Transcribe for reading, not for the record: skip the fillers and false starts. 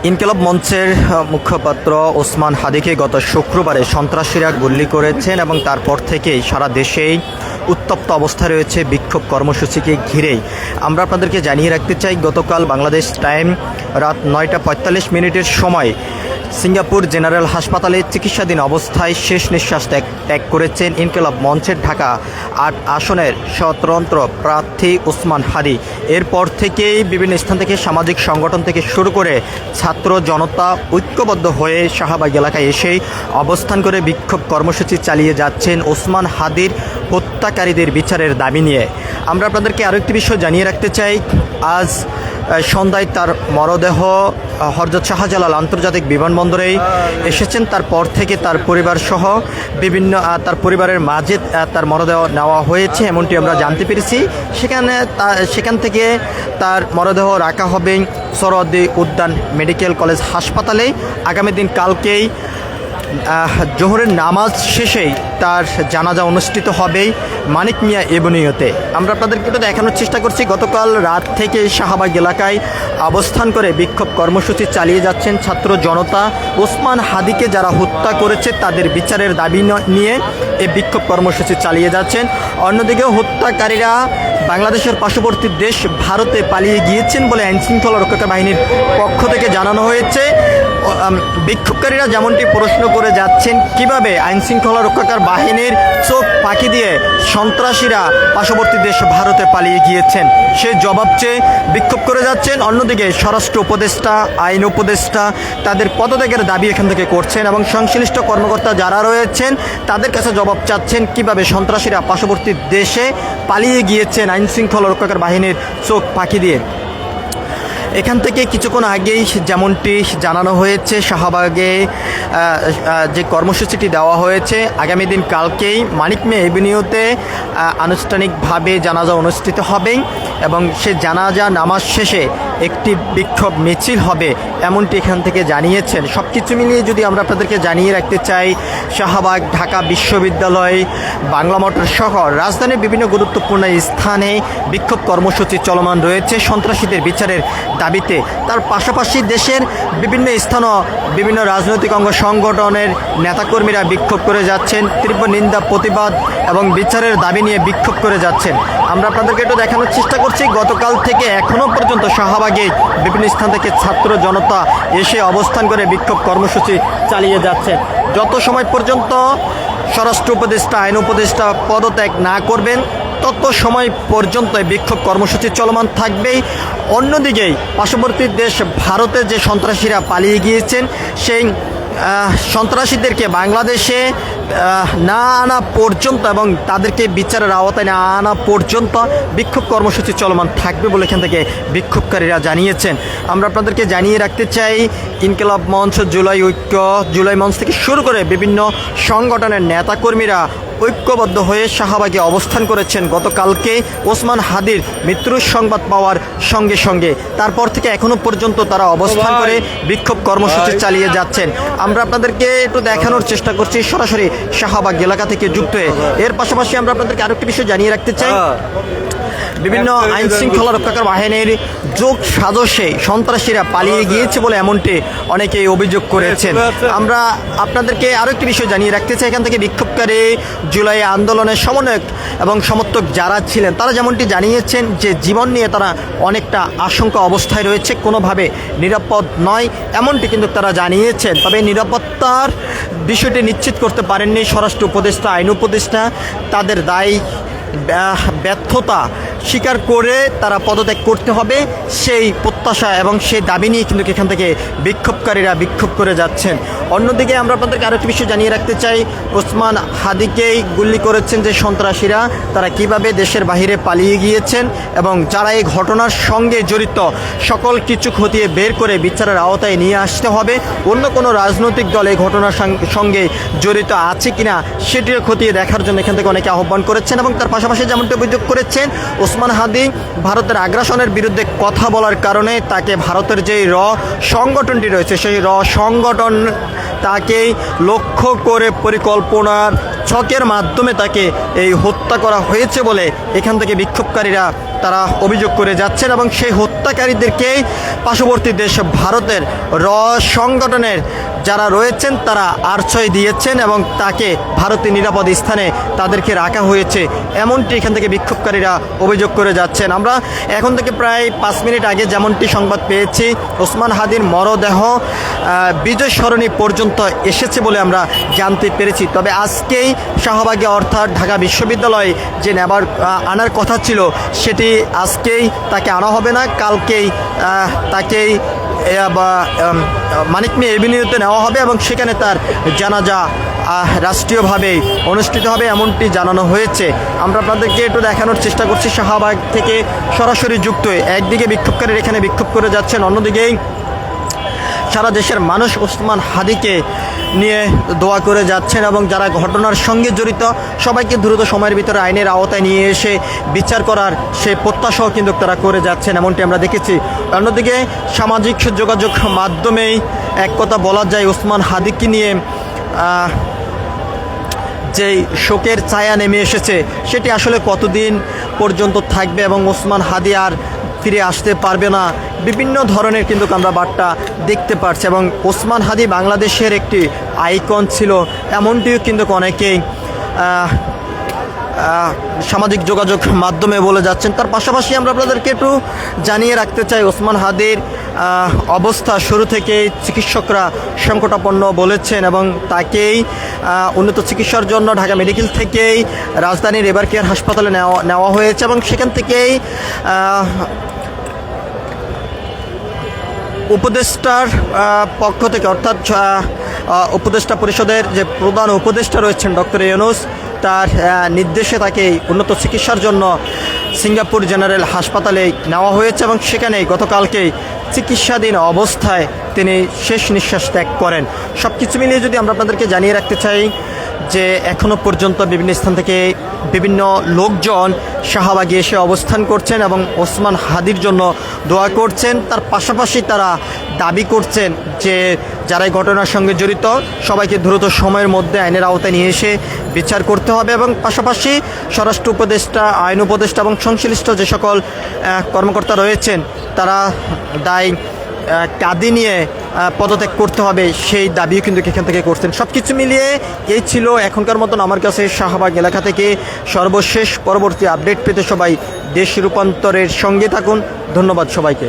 ইনকিলাব মঞ্চের মুখপাত্র ওসমান হাদিকে গত শুক্রবারে সন্ত্রাসীরা গুলি করেছেন এবং তারপর থেকেই সারা দেশেই উত্তপ্ত অবস্থা রয়েছে বিক্ষোভ কর্মসূচিকে ঘিরেই। আমরা আপনাদেরকে জানিয়ে রাখতে চাই, গতকাল বাংলাদেশ টাইম রাত 9টা 45 সময় সিঙ্গাপুর জেনারেল হাসপাতালে চিকিৎসাধীন অবস্থায় শেষ নিঃশ্বাস ত্যাগ করেছেন ইনকিলাব মঞ্চের ঢাকা 8 আসনের স্বতন্ত্র প্রার্থী ওসমান হাদি। এরপর থেকেই বিভিন্ন স্থান থেকে সামাজিক সংগঠন থেকে শুরু করে ছাত্র জনতা ঐক্যবদ্ধ হয়ে শাহবাগ এলাকায় এসেই অবস্থান করে বিক্ষোভ কর্মসূচি চালিয়ে যাচ্ছেন ওসমান হাদির হত্যাকারীদের বিচারের দাবি নিয়ে। আমরা আপনাদেরকে আরও একটি বিষয় জানিয়ে রাখতে চাই, আজ সন্ধ্যায় তার মরদেহ হযরত শাহজালাল আন্তর্জাতিক বিমানবন্দরেই এসেছেন। তারপর থেকে তার পরিবার সহ বিভিন্ন তার পরিবারের মাঝে তার মরদেহ নেওয়া হয়েছে এমনটি আমরা জানতে পেরেছি। সেখান থেকে তার মরদেহ রাখা হবে সোহরাওয়ার্দী উদ্যান মেডিকেল কলেজ হাসপাতালে। আগামী দিন কালকেই জোহরের নামাজ শেষেই তার জানাজা অনুষ্ঠিত হবে মানিক মিয়া এভিনিউতে। আমরা আপনাদেরকে এটা দেখানোর চেষ্টা করছি, গতকাল রাত থেকে শাহবাগ এলাকায় অবস্থান করে বিক্ষোভ কর্মসূচি চালিয়ে যাচ্ছেন ছাত্র জনতা। ওসমান হাদিকে যারা হত্যা করেছে তাদের বিচারের দাবি নিয়ে এই বিক্ষোভ কর্মসূচি চালিয়ে যাচ্ছেন। অন্যদিকে হত্যাকারীরা বাংলাদেশের পার্শ্ববর্তী দেশ ভারতে পালিয়ে গিয়েছেন বলে আইনশৃঙ্খলা রক্ষাকারী বাহিনীর পক্ষ থেকে জানানো হয়েছে। বিক্ষোভকারীরা যেমনটি প্রশ্ন করে যাচ্ছেন, কিভাবে আইনশৃঙ্খলা রক্ষাকারী বাহিনীর চোখ ফাঁকি দিয়ে সন্ত্রাসীরা পার্শ্ববর্তী দেশ ভারতে পালিয়ে গিয়েছেন, সে জবাব চেয়ে বিক্ষোভ করে যাচ্ছেন। অন্যদিকে স্বরাষ্ট্র উপদেষ্টা, আইন উপদেষ্টা তাদের পদত্যাগের দাবি এখান থেকে করছেন এবং সংশ্লিষ্ট কর্মকর্তা যারা রয়েছেন তাদের কাছে জবাব চাচ্ছেন কিভাবে সন্ত্রাসীরা পার্শ্ববর্তী দেশে পালিয়ে গিয়েছেন আইনশৃঙ্খলা রক্ষাকারী বাহিনীর চোখ ফাঁকি দিয়ে। এখান থেকে কিছুক্ষণ আগেই যেমনটি জানানো হয়েছে, শাহবাগে যে কর্মসূচিটি দেওয়া হয়েছে আগামী দিন কালকেই মানিক মিয়া এভিনিউতে আনুষ্ঠানিকভাবে জানাজা অনুষ্ঠিত হবে এবং সে জানাজা নামাজ শেষে একটি বিক্ষোভ মিছিল হবে এমনটি এখান থেকে জানিয়েছেন। সব কিছু মিলিয়ে যদি আমরা আপনাদেরকে জানিয়ে রাখতে চাই, শাহবাগ, ঢাকা বিশ্ববিদ্যালয়, বাংলা মোটর সহ রাজধানীর বিভিন্ন গুরুত্বপূর্ণ স্থানে বিক্ষোভ কর্মসূচি চলমান রয়েছে সন্ত্রাসীদের বিচারের দাবিতে। তার পাশাপাশি দেশের বিভিন্ন স্থানও বিভিন্ন রাজনৈতিক অঙ্গ সংগঠনের নেতাকর্মীরা বিক্ষোভ করে যাচ্ছেন, তীব্র নিন্দা, প্রতিবাদ এবং বিচারের দাবি নিয়ে বিক্ষোভ করে যাচ্ছেন। আমরা আপনাদেরকে একটু দেখানোর চেষ্টা করছি, গতকাল থেকে এখনও পর্যন্ত শাহবাগে বিভিন্ন স্থান থেকে ছাত্র জনতা এসে অবস্থান করে বিক্ষোভ কর্মসূচি চালিয়ে যাচ্ছেন। যত সময় পর্যন্ত স্বরাষ্ট্র উপদেষ্টা, আইন উপদেষ্টা পদত্যাগ না করবেন তত সময় পর্যন্ত বিক্ষোভ কর্মসূচি চলমান থাকবেই। অন্যদিকেই পার্শ্ববর্তী দেশ ভারতে যে সন্ত্রাসীরা পালিয়ে গিয়েছেন সেই সন্ত্রাসীদেরকে বাংলাদেশে না আনা পর্যন্ত এবং তাদেরকে বিচারের আওতায় না আনা পর্যন্ত বিক্ষোভ কর্মসূচি চলমান থাকবে বলে এখান থেকে বিক্ষোভকারীরা জানিয়েছেন। আমরা আপনাদেরকে জানিয়ে রাখতে চাই, ইনকিলাব মঞ্চ, জুলাই ঐক্য, জুলাই মঞ্চ থেকে শুরু করে বিভিন্ন সংগঠনের নেতাকর্মীরা ঐক্যবদ্ধ হয়ে শাহবাগে অবস্থান করেছেন গতকালকে ওসমান হাদির মৃত্যুর সংবাদ পাওয়ার সঙ্গে সঙ্গে। তারপর থেকে এখনও পর্যন্ত তারা অবস্থান করে বিক্ষোভ কর্মসূচি চালিয়ে যাচ্ছেন। আমরা আপনাদেরকে একটু দেখানোর চেষ্টা করছি সরাসরি শাহবাগ এলাকা থেকে যুক্ত হয়ে। এর পাশাপাশি আমরা আপনাদেরকে আরেকটি বিষয় জানিয়ে রাখতে চাই, বিভিন্ন আইন শৃঙ্খলা রক্ষাকারী বাহিনীর যোগ সাজসে সন্ত্রাসীরা পালিয়ে গিয়েছে বলে এমনটি অনেকেই অভিযোগ করেছেন। আমরা আপনাদেরকে আরও একটি বিষয় জানিয়ে রাখতে চাই, এখান থেকে বিক্ষোভকারী, জুলাই আন্দোলনের সমন্বয়ক এবং সমর্থক যারা ছিলেন তারা যেমনটি জানিয়েছেন যে জীবন নিয়ে তারা অনেকটা আশঙ্কা অবস্থায় রয়েছে, কোনোভাবে নিরাপদ নয় এমনটি কিন্তু তারা জানিয়েছেন। তবে নিরাপত্তার বিষয়টি নিশ্চিত করতে পারেননি স্বরাষ্ট্র উপদেষ্টা, আইন উপদেষ্টা। তাদের দায় ব্যর্থতা স্বীকার করে তারা পদত্যাগ করতে হবে সেই প্রত্যাশা এবং সেই দাবি নিয়ে কিন্তু এখান থেকে বিক্ষোভকারীরা বিক্ষোভ করে যাচ্ছেন। অন্যদিকে আমরা আপনাদেরকে আরেকটি বিষয় জানিয়ে রাখতে চাই, ওসমান হাদিকেই গুলি করেছেন যে সন্ত্রাসীরা, তারা কিভাবে দেশের বাইরে পালিয়ে গিয়েছেন এবং যারা এই ঘটনার সঙ্গে জড়িত সকল কিছু খতিয়ে বের করে বিচারের আওতায় নিয়ে আসতে হবে। অন্য কোনো রাজনৈতিক দল এই ঘটনার সঙ্গে জড়িত আছে কিনা সেটিও খতিয়ে দেখার জন্য এখান থেকে অনেকে আহ্বান করেছেন এবং তার পাশাপাশি যেমনটি অভিযোগ করেছেন, ওসমান হাদি ভারতের আগ্রাসনের বিরুদ্ধে কথা বলার কারণে তাকে ভারতের যেই সংগঠনটি রয়েছে সেই সংগঠন তাকেই লক্ষ্য করে পরিকল্পনার ছকের মাধ্যমে তাকে এই হত্যা করা হয়েছে বলে এখান থেকে বিক্ষোভকারীরা তারা অভিযোগ করে যাচ্ছেন এবং সেই হত্যাকারীদেরকেই পার্শ্ববর্তী দেশ ভারতের সংগঠনের যারা রয়েছেন তারা আশ্রয় দিয়েছেন এবং তাকে ভারতের নিরাপদ স্থানে তাদেরকে রাখা হয়েছে, এমনটি এখান থেকে বিক্ষোভকারীরা অভিযোগ করে যাচ্ছেন। আমরা এখন থেকে প্রায় 5 মিনিট আগে যেমনটি সংবাদ পেয়েছি, ওসমান হাদির মরদেহ বিজয় সরণি পর্যন্ত এসেছে বলে আমরা জানতে পেরেছি। তবে আজকেই শাহবাগে অর্থাৎ ঢাকা বিশ্ববিদ্যালয়ে যে আনার কথা ছিল সেটি আজকেই তাকে আনা হবে না, কালকেই তাকেই মানিক মিয়া এভিনিউতে নেওয়া হবে এবং সেখানে তার জানাজা রাষ্ট্রীয়ভাবে অনুষ্ঠিত হবে এমনটি জানানো হয়েছে। আমরা আপনাদেরকে একটু দেখানোর চেষ্টা করছি শাহবাগ থেকে সরাসরি যুক্ত হয়ে। একদিকে বিক্ষোভকারীরা এখানে বিক্ষোভ করে যাচ্ছেন, অন্যদিকেই সারা দেশের মানুষ ওসমান হাদিকে নিয়ে দোয়া করে যাচ্ছেন এবং যারা ঘটনার সঙ্গে জড়িত সবাইকে দ্রুত সময়ের ভিতরে আইনের আওতায় নিয়ে এসে বিচার করার সে প্রত্যাশাও কিন্তু তারা করে যাচ্ছেন, এমনটি আমরা দেখেছি। অন্যদিকে সামাজিক যোগাযোগ মাধ্যমেই এক কথা বলা যায়, ওসমান হাদিকে নিয়ে যেই শোকের ছায়া নেমে এসেছে সেটি আসলে কতদিন পর্যন্ত থাকবে এবং ওসমান হাদি আর ফিরে আসতে পারবে না, বিভিন্ন ধরনের কিন্তু আমরা বার্তা দেখতে পাচ্ছি। এবং ওসমান হাদি বাংলাদেশের একটি আইকন ছিল এমনটিও কিন্তু অনেকেই সামাজিক যোগাযোগ মাধ্যমে বলে যাচ্ছেন। তার পাশাপাশি আমরা আপনাদেরকে একটু জানিয়ে রাখতে চাই, ওসমান হাদির অবস্থা শুরু থেকেই চিকিৎসকরা সংকটাপন্ন বলেছেন এবং তাকেই উন্নত চিকিৎসার জন্য ঢাকা মেডিকেল থেকেই রাজধানীর এভার কেয়ার হাসপাতালে নেওয়া হয়েছে এবং সেখান থেকেই উপদেষ্টার পক্ষ থেকে অর্থাৎ উপদেষ্টা পরিষদের যে প্রধান উপদেষ্টা রয়েছেন ডক্টর ইউনূস, তার নির্দেশে তাকে উন্নত চিকিৎসার জন্য সিঙ্গাপুর জেনারেল হাসপাতালে নেওয়া হয়েছে এবং সেখানেই গতকালকেই চিকিৎসাধীন অবস্থায় তিনি শেষ নিঃশ্বাস ত্যাগ করেন। সব কিছু মিলিয়ে যদি আমরা আপনাদেরকে জানিয়ে রাখতে চাই যে এখনও পর্যন্ত বিভিন্ন স্থান থেকে বিভিন্ন লোকজন শাহবাগে এসে অবস্থান করছেন এবং ওসমান হাদির জন্য দোয়া করছেন। তার পাশাপাশি তারা দাবি করছেন যে যারা এই ঘটনার সঙ্গে জড়িত সবাইকে দ্রুত সময়ের মধ্যে আইনের আওতায় নিয়ে এসে বিচার করতে হবে এবং পাশাপাশি স্বরাষ্ট্র উপদেষ্টা, আইন উপদেষ্টা এবং সংশ্লিষ্ট যে সকল কর্মকর্তা রয়েছেন তারা দায় কাঁধে নিয়ে পদত্যাগ করতে হবে সেই দাবিও কিন্তু এখান থেকে করছেন। সব কিছু মিলিয়ে এই ছিল এখনকার মতন আমার কাছে শাহবাগ এলাকা থেকে সর্বশেষ। পরবর্তী আপডেট পেতে সবাই দেশ রূপান্তরের সঙ্গে থাকুন। ধন্যবাদ সবাইকে।